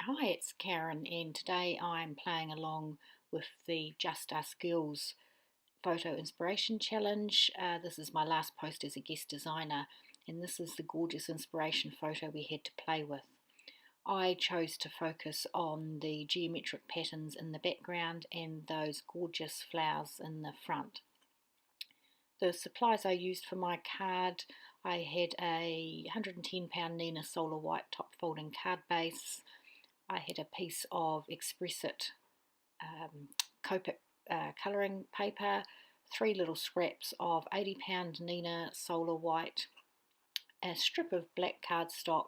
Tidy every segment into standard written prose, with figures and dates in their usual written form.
Hi, it's Karen, and today I'm playing along with the Just Us Girls Photo Inspiration Challenge. This is my last post as a guest designer, and this is the gorgeous inspiration photo we had to play with. I chose to focus on the geometric patterns in the background and those gorgeous flowers in the front. The supplies I used for my card, I had a 110-pound Nina Solar White top folding card base. I had a piece of Express-It Copic colouring paper, 3 little scraps of 80-pound Nina Solar White, a strip of black cardstock,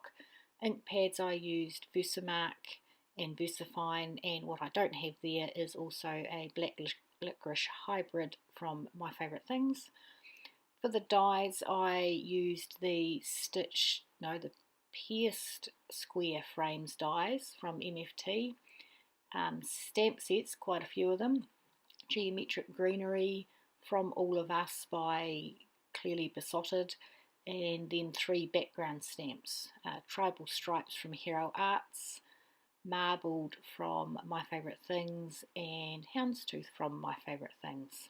ink pads I used, Versamark and Versafine, and what I don't have there is also a black licorice hybrid from My Favourite Things. For the dies I used the pierced square frames dies from MFT, stamp sets, quite a few of them, geometric greenery from All of Us by Clearly Besotted, and then 3 background stamps, tribal stripes from Hero Arts, marbled from My Favourite Things, and houndstooth from My Favourite Things.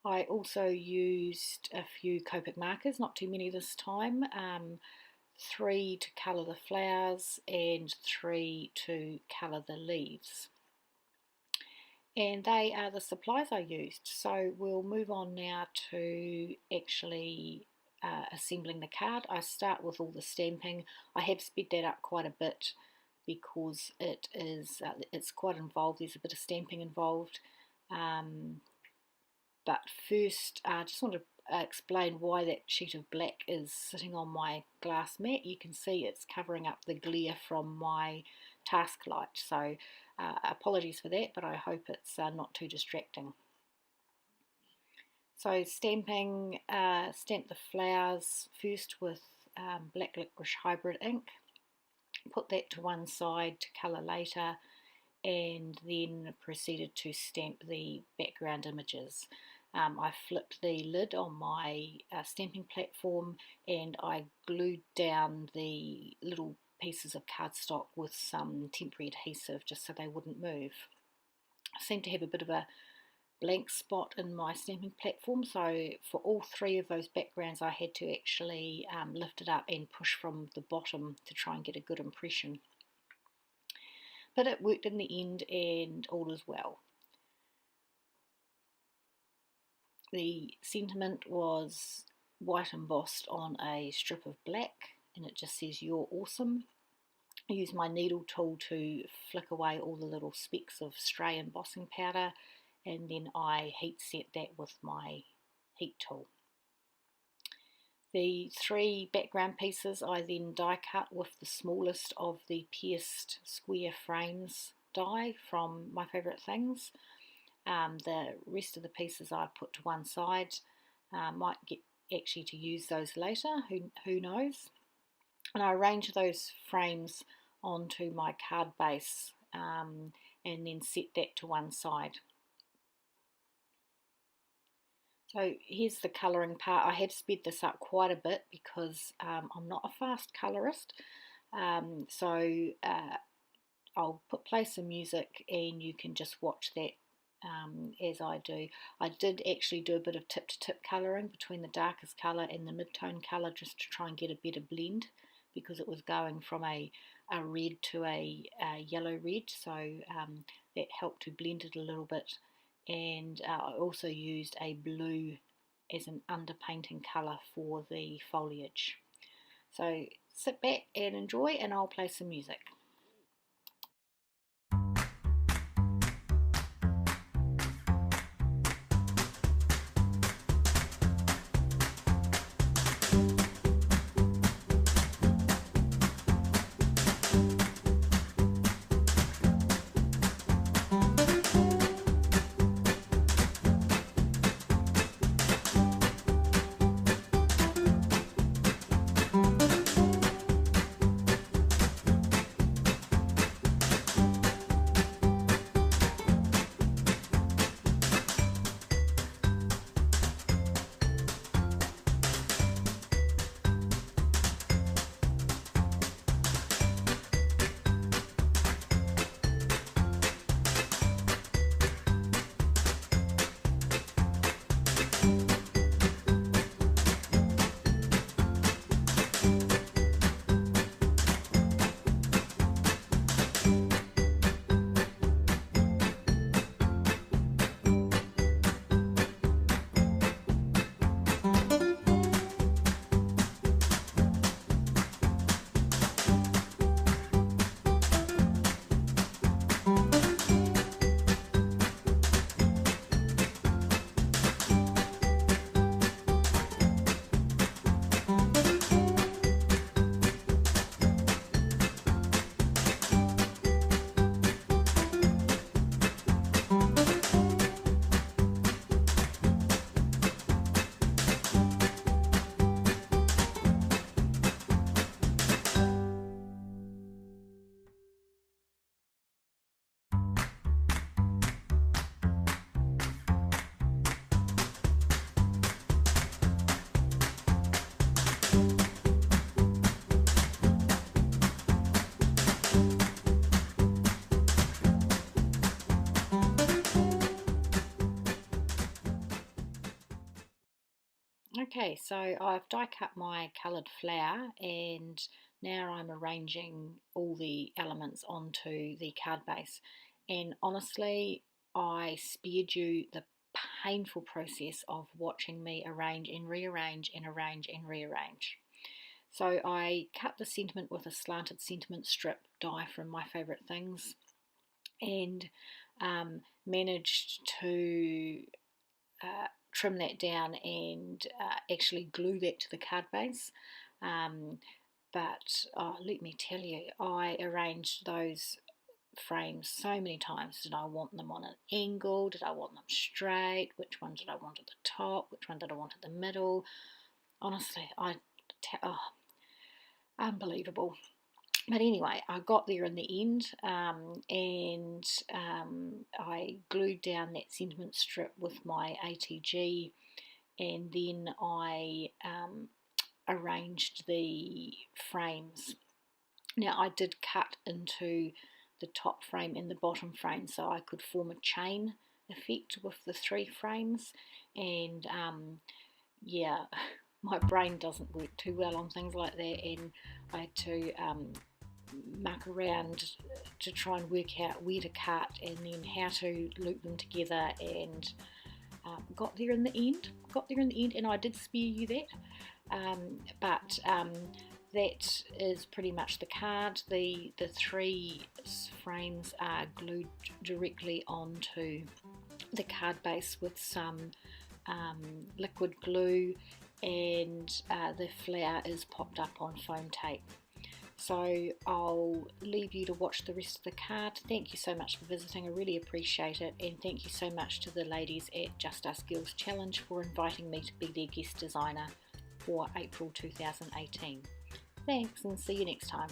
I also used a few Copic markers, not too many this time, 3 to colour the flowers and 3 to colour the leaves. And they are the supplies I used. So we'll move on now to actually assembling the card. I start with all the stamping. I have sped that up quite a bit because it's quite involved. There's a bit of stamping involved. But first, I just want to explain why that sheet of black is sitting on my glass mat. You can see it's covering up the glare from my task light, so apologies for that, but I hope it's not too distracting. So stamping, stamp the flowers first with black licorice hybrid ink, put that to one side to colour later, and then proceeded to stamp the background images. I flipped the lid on my stamping platform and I glued down the little pieces of cardstock with some temporary adhesive just so they wouldn't move. I seem to have a bit of a blank spot in my stamping platform, so for all 3 of those backgrounds I had to actually lift it up and push from the bottom to try and get a good impression. But it worked in the end and all is well. The sentiment was white embossed on a strip of black and it just says "You're awesome." I used my needle tool to flick away all the little specks of stray embossing powder, and then I heat set that with my heat tool. The 3 background pieces I then die cut with the smallest of the pierced square frames die from My Favourite Things. The rest of the pieces I put to one side. Might get actually to use those later, who knows. And I arrange those frames onto my card base and then set that to one side. So here's the colouring part. I have sped this up quite a bit because I'm not a fast colourist. I'll play some music and you can just watch that as I do. I did actually do a bit of tip-to-tip colouring between the darkest colour and the mid-tone colour just to try and get a better blend because it was going from a red to a yellow red, so that helped to blend it a little bit. And I also used a blue as an underpainting colour for the foliage. So sit back and enjoy, and I'll play some music. Okay, so I've die cut my coloured flower and now I'm arranging all the elements onto the card base. And honestly, I spared you the painful process of watching me arrange and rearrange and arrange and rearrange. So I cut the sentiment with a slanted sentiment strip die from My Favourite Things, and managed to trim that down and actually glue that to the card base. But let me tell you, I arranged those frames so many times. Did I want them on an angle? Did I want them straight? Which one did I want at the top? Which one did I want at the middle? Honestly, unbelievable. But anyway, I got there in the end, and I glued down that sentiment strip with my ATG, and then I arranged the frames. Now I did cut into the top frame and the bottom frame so I could form a chain effect with the 3 frames, and yeah, my brain doesn't work too well on things like that, and I had to muck around to try and work out where to cut and then how to loop them together, and got there in the end. And I did spare you that. But that is pretty much the card. The 3 frames are glued directly onto the card base with some liquid glue, and the flower is popped up on foam tape. So I'll leave you to watch the rest of the card. Thank you so much for visiting, I really appreciate it, and thank you so much to the ladies at Just Us Girls Challenge for inviting me to be their guest designer for April 2018. Thanks, and see you next time.